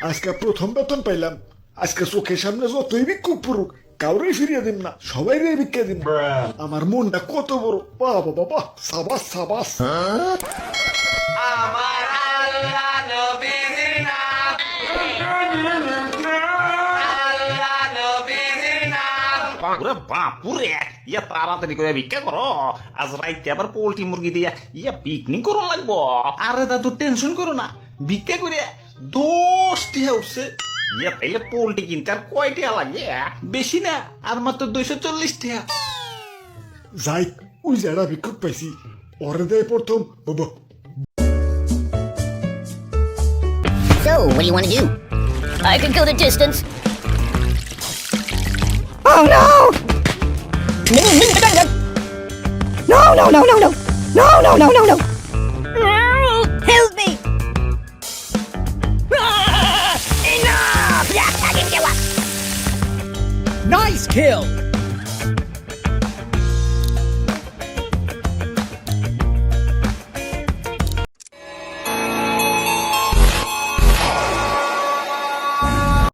আজকে প্রথম বেতন পাইলাম। আজকে চোখের সামনে যতই ভিক্ষুক পড়ুক কাউরেই ফিরিয়ে দিন না, সবাই রে ভিক্ষা দিন। আমার মনটা কত বড়, বাবা বাবা, সাবাস সাবাস। আমার আল্লাহ নবীর নাম, আল্লাহ নবীর নাম। ওরে বাপুরে, ইয়া তাড়াতাড়ি করে ভিক্ষা করো, আজ রাইতে আবার পোল্ট্রি মুরগি দিয়া ইয়া পিকনিক করো লাগবো। আরে দাদু টেনশন করো না, ভিক্ষা করে 10 টিহা উঠছে। ইয়া তাইলে পোল্ট্রি কিনতে আর কয় টিহা লাগে? বেশি না, আর মাত্র 240 টিহা। যাই, ওই যারা ভিক্ষুক পাইছি ওরে দেয় প্রথম বাবা। So, what do you want to do? I could go the distance. Oh no! No, no, no, no, no! No, no, no, no, no! Help me! Enough! Yeah, I can get one! Nice kill!